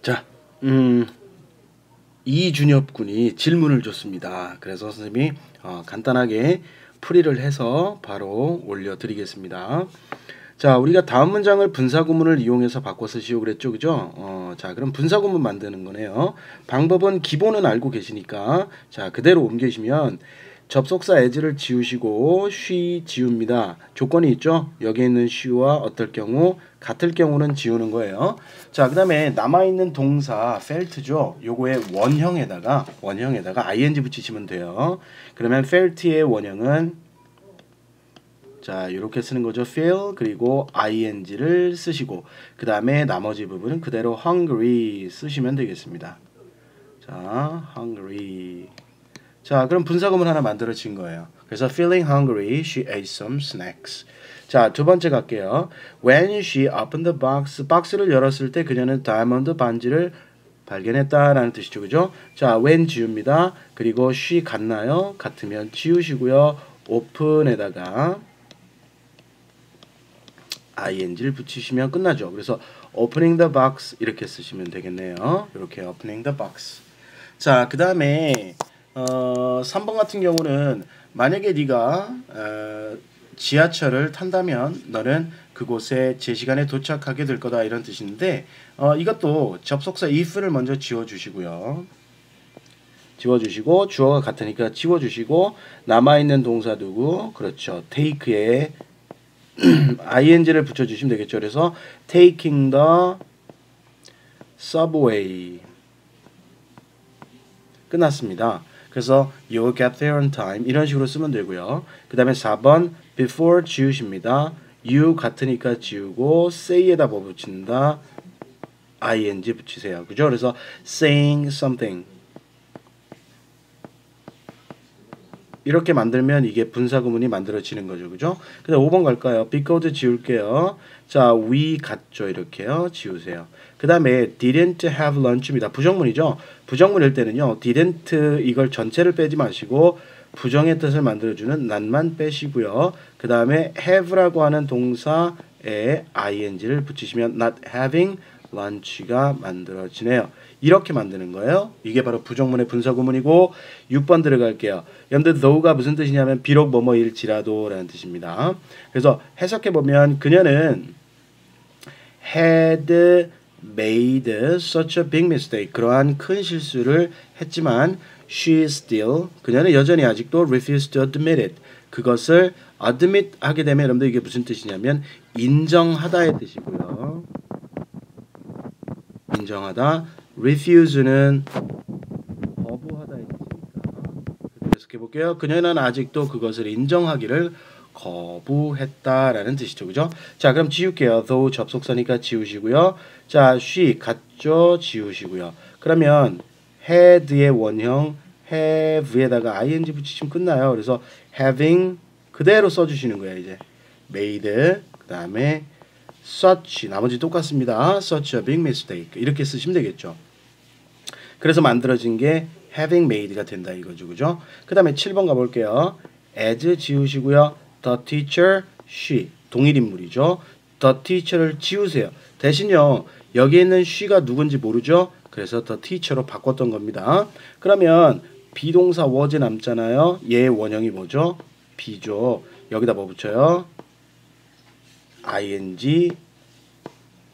자, 이준엽 군이 질문을 줬습니다. 그래서 선생님이 간단하게 풀이를 해서 바로 올려드리겠습니다. 자, 우리가 다음 문장을 분사구문을 이용해서 바꿔 쓰시오 그랬죠, 그죠? 자, 그럼 분사구문 만드는 거네요. 방법은 기본은 알고 계시니까 자, 그대로 옮기시면 접속사 as를 지우시고 she 지웁니다. 조건이 있죠? 여기 있는 she와 어떨 경우 같을 경우는 지우는 거예요. 자, 그 다음에 남아있는 동사 felt죠. 요거의 원형에다가 ing 붙이시면 돼요. 그러면 felt의 원형은 자, 이렇게 쓰는 거죠. feel 그리고 ing를 쓰시고 그 다음에 나머지 부분은 그대로 hungry 쓰시면 되겠습니다. 자, hungry. 자, 그럼 분사구문 하나 만들어진 거예요. 그래서 feeling hungry, she ate some snacks. 자, 두 번째 갈게요. When she opened the box, 박스를 열었을 때 그녀는 다이아몬드 반지를 발견했다라는 뜻이죠, 그죠? 자, when 지웁니다. 그리고 she 같나요? 같으면 지우시고요. open에다가 ing를 붙이시면 끝나죠. 그래서 opening the box 이렇게 쓰시면 되겠네요. 이렇게 opening the box. 자, 그 다음에 3번 같은 경우는 만약에 네가 지하철을 탄다면 너는 그곳에 제 시간에 도착하게 될 거다 이런 뜻인데 이것도 접속사 if를 먼저 지워주시고요. 지워주시고 주어가 같으니까 지워주시고 남아있는 동사 누구? 그렇죠. take에 ing를 붙여주시면 되겠죠. 그래서 taking the subway 끝났습니다. 그래서 you'll get there on time 이런 식으로 쓰면 되고요. 그 다음에 4번 before 지우십니다. you 같으니까 지우고 say에다 뭐 붙인다? ing 붙이세요. 그죠? 그래서 saying something 이렇게 만들면 이게 분사구문이 만들어지는 거죠. 그죠? 그 다음 5번 갈까요? because 지울게요. 자, we 같죠. 이렇게요. 지우세요. 그 다음에 didn't have lunch입니다. 부정문이죠. 부정문일 때는요. didn't 이걸 전체를 빼지 마시고 부정의 뜻을 만들어주는 not만 빼시고요. 그 다음에 have라고 하는 동사에 ing를 붙이시면 not having lunch가 만들어지네요. 이렇게 만드는 거예요. 이게 바로 부정문의 분사구문이고 6번 들어갈게요. 여러분들 though가 무슨 뜻이냐면 비록 뭐뭐일지라도 라는 뜻입니다. 그래서 해석해보면 그녀는 had made such a big mistake 그러한 큰 실수를 했지만 she still 그녀는 여전히 아직도 refused to admit it 그것을 admit 하게 되면 여러분들 이게 무슨 뜻이냐면 인정하다의 뜻이고요. 인정하다 refuse는 거부하다의 뜻이니까 계속해 볼게요. 그녀는 아직도 그것을 인정하기를 거부했다라는 뜻이죠. 그죠? 자, 그럼 지울게요. though 접속사니까 지우시고요. 자, she 같죠? 지우시고요. 그러면 had의 원형 have에다가 ing 붙이시면 끝나요. 그래서 having 그대로 써주시는 거예요. 이제 made 그 다음에 such 나머지 똑같습니다. such a big mistake 이렇게 쓰시면 되겠죠. 그래서 만들어진 게 having made가 된다 이거죠. 그죠? 그 다음에 7번 가볼게요. as 지우시고요. the teacher, she 동일 인물이죠. the teacher를 지우세요. 대신요. 여기 있는 she가 누군지 모르죠. 그래서 the teacher로 바꿨던 겁니다. 그러면 비동사 was 남잖아요. 얘의 원형이 뭐죠? be죠. 여기다 뭐 붙여요? ing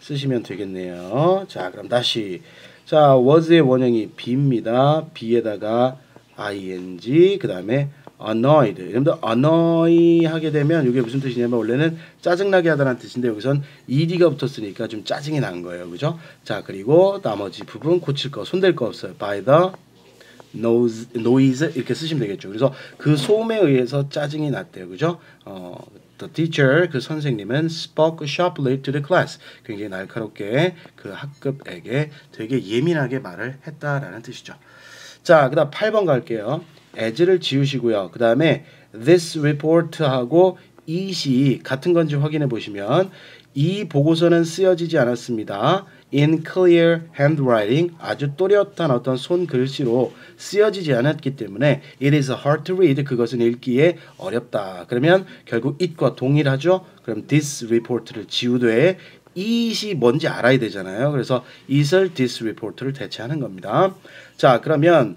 쓰시면 되겠네요. 자, 그럼 다시 자, was의 원형이 be입니다. be에다가 ing 그 다음에 annoyed 여러분들 annoy 하게 되면 이게 무슨 뜻이냐면 원래는 짜증나게 하다라는 뜻인데 여기선 ed가 붙었으니까 좀 짜증이 난 거예요. 그죠? 자, 그리고 나머지 부분 고칠 거 손댈 거 없어요. by the noise 이렇게 쓰시면 되겠죠. 그래서 그 소음에 의해서 짜증이 났대요. 그죠? The teacher 그 선생님은 spoke sharply to the class 굉장히 날카롭게 그 학급에게 되게 예민하게 말을 했다라는 뜻이죠. 자, 그 다음 8번 갈게요. as를 지우시고요. 그 다음에 this report하고 it이 같은 건지 확인해 보시면 이 보고서는 쓰여지지 않았습니다. in clear handwriting 아주 또렷한 어떤 손글씨로 쓰여지지 않았기 때문에 it is hard to read 그것은 읽기에 어렵다. 그러면 결국 it과 동일하죠. 그럼 this report를 지우되 it이 뭔지 알아야 되잖아요. 그래서 is을 this report를 대체하는 겁니다. 자, 그러면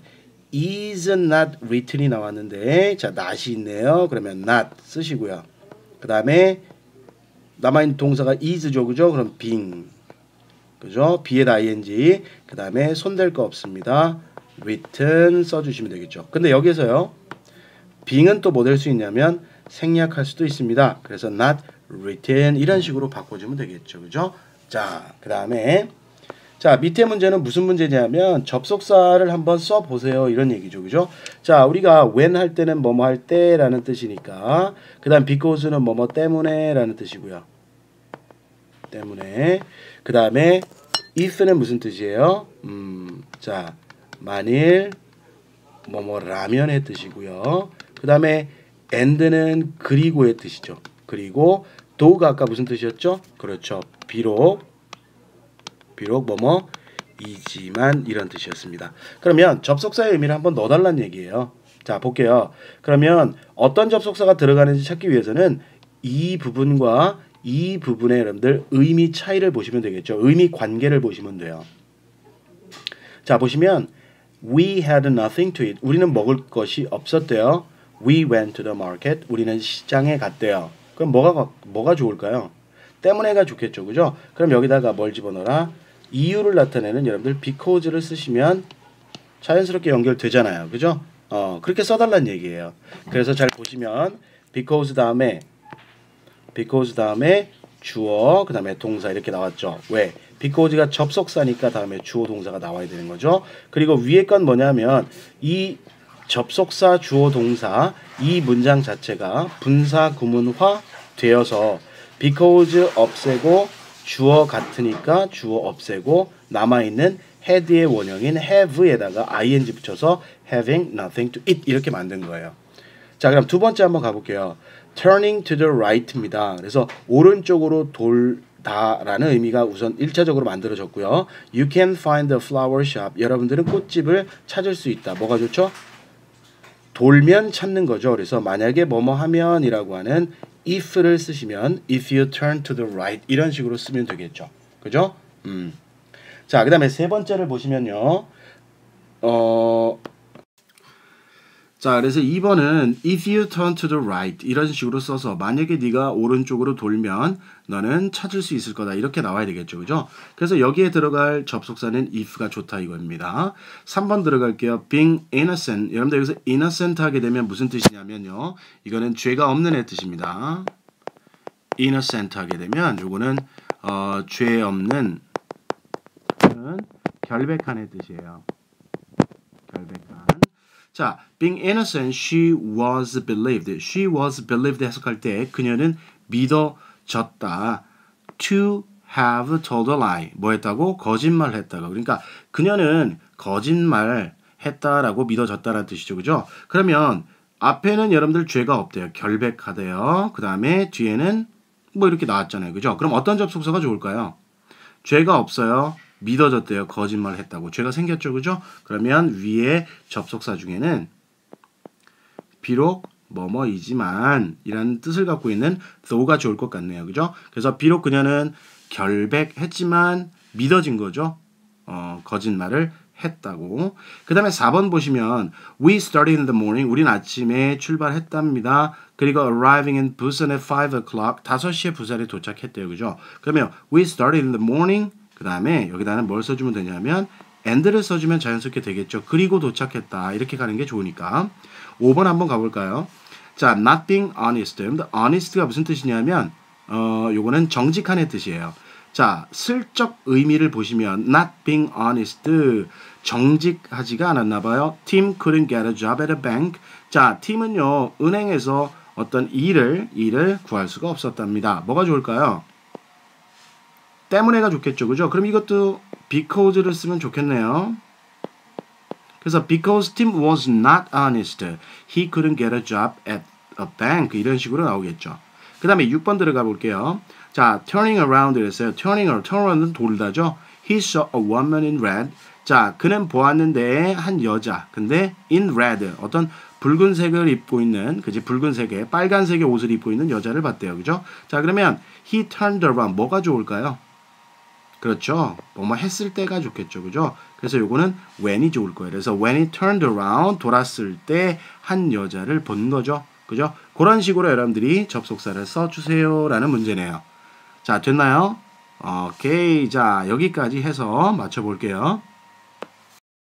is not written이 나왔는데 자, not이 있네요. 그러면 not 쓰시고요. 그 다음에 남아있는 동사가 is죠. 그죠? 그럼 being. 그죠? be에다 ing. 그 다음에 손댈 거 없습니다. written 써주시면 되겠죠. 근데 여기서요. being은 또 뭐 될 수 있냐면 생략할 수도 있습니다. 그래서 not written 이런 식으로 바꿔주면 되겠죠. 그죠? 자, 그 다음에 자, 밑에 문제는 무슨 문제냐면 접속사를 한번 써보세요. 이런 얘기죠. 그죠? 자, 우리가 when 할 때는 뭐뭐 할 때라는 뜻이니까 그 다음 because는 뭐뭐 때문에 라는 뜻이고요. 때문에 그 다음에 if는 무슨 뜻이에요? 자, 만일 뭐뭐라면의 뜻이고요. 그 다음에 and는 그리고의 뜻이죠. 그리고 though 아까 무슨 뜻이었죠? 그렇죠. 비록 뭐뭐 이지만 이런 뜻이었습니다. 그러면 접속사의 의미를 한번 넣어달라는 얘기예요. 자, 볼게요. 그러면 어떤 접속사가 들어가는지 찾기 위해서는 이 부분과 이 부분의 여러분들 의미 차이를 보시면 되겠죠. 의미 관계를 보시면 돼요. 자, 보시면 we had nothing to eat. 우리는 먹을 것이 없었대요. We went to the market. 우리는 시장에 갔대요. 그럼 뭐가 좋을까요? 때문에가 좋겠죠. 그죠? 그럼 여기다가 뭘 집어넣어라? 이유를 나타내는 여러분들 because를 쓰시면 자연스럽게 연결되잖아요. 그죠? 그렇게 써달라는 얘기예요. 그래서 잘 보시면 because 다음에 주어 그 다음에 동사 이렇게 나왔죠. 왜? because가 접속사니까 다음에 주어 동사가 나와야 되는 거죠. 그리고 위에 건 뭐냐면 이 접속사 주어 동사 이 문장 자체가 분사 구문화 되어서 because 없애고 주어 같으니까 주어 없애고 남아있는 had의 원형인 have에다가 ing 붙여서 having nothing to eat 이렇게 만든 거예요. 자, 그럼 두 번째 한번 가볼게요. turning to the right입니다. 그래서 오른쪽으로 돌다라는 의미가 우선 1차적으로 만들어졌고요. You can find the flower shop. 여러분들은 꽃집을 찾을 수 있다. 뭐가 좋죠? 돌면 찾는 거죠. 그래서 만약에 뭐뭐 하면이라고 하는 if를 쓰시면 if you turn to the right 이런 식으로 쓰면 되겠죠. 그죠? 자, 그 다음에 세 번째를 보시면요. 자, 그래서 2번은 if you turn to the right 이런 식으로 써서 만약에 네가 오른쪽으로 돌면 너는 찾을 수 있을 거다 이렇게 나와야 되겠죠. 그죠? 그래서 여기에 들어갈 접속사는 if가 좋다 이겁니다. 3번 들어갈게요. being innocent. 여러분들 여기서 innocent 하게 되면 무슨 뜻이냐면요. 이거는 죄가 없는 애 뜻입니다. innocent 하게 되면 요거는 죄 없는 결백한 애 뜻이에요. 결백한. 자, being innocent, she was believed. She was believed 해석할 때 그녀는 믿어졌다. To have told a lie. 뭐 했다고? 거짓말 했다고. 그러니까 그녀는 거짓말 했다라고 믿어졌다라는 뜻이죠. 그죠? 그러면 앞에는 여러분들 죄가 없대요. 결백하대요. 그 다음에 뒤에는 뭐 이렇게 나왔잖아요. 그죠? 그럼 어떤 접속사가 좋을까요? 죄가 없어요. 믿어졌대요. 거짓말 했다고. 죄가 생겼죠. 그죠? 그러면 위에 접속사 중에는 비록 뭐뭐이지만 이라는 뜻을 갖고 있는 though가 좋을 것 같네요. 그죠? 그래서 비록 그녀는 결백했지만 믿어진 거죠. 거짓말을 했다고. 그 다음에 4번 보시면 We started in the morning. 우린 아침에 출발했답니다. 그리고 arriving in Busan at 5 o'clock. 5시에 부산에 도착했대요. 그죠? 그러면 We started in the morning. 그 다음에 여기다는 뭘 써주면 되냐면 and를 써주면 자연스럽게 되겠죠. 그리고 도착했다. 이렇게 가는 게 좋으니까. 5번 한번 가볼까요? 자, not being honest. honest가 무슨 뜻이냐면 요거는 정직한의 뜻이에요. 자, 슬쩍 의미를 보시면 not being honest 정직하지가 않았나 봐요. Tim couldn't get a job at a bank. 자, 팀은요 은행에서 어떤 일을 구할 수가 없었답니다. 뭐가 좋을까요? 때문에가 좋겠죠. 그죠? 그럼 이것도 because를 쓰면 좋겠네요. 그래서 because Tim was not honest, he couldn't get a job at a bank 이런 식으로 나오겠죠. 그 다음에 6번 들어가 볼게요. 자, turning around 이랬어요. turn around은 돌다죠. He saw a woman in red. 자, 그는 보았는데 한 여자. 근데 in red 어떤 붉은색을 입고 있는, 그지? 붉은색에 빨간색의 옷을 입고 있는 여자를 봤대요. 그죠? 자, 그러면 he turned around. 뭐가 좋을까요? 그렇죠. 뭐뭐 했을 때가 좋겠죠. 그죠? 그래서 요거는 when이 좋을 거예요. 그래서 when he turned around, 돌았을 때 한 여자를 본 거죠. 그죠? 그런 식으로 여러분들이 접속사를 써주세요. 라는 문제네요. 자, 됐나요? 오케이. 자, 여기까지 해서 맞춰볼게요.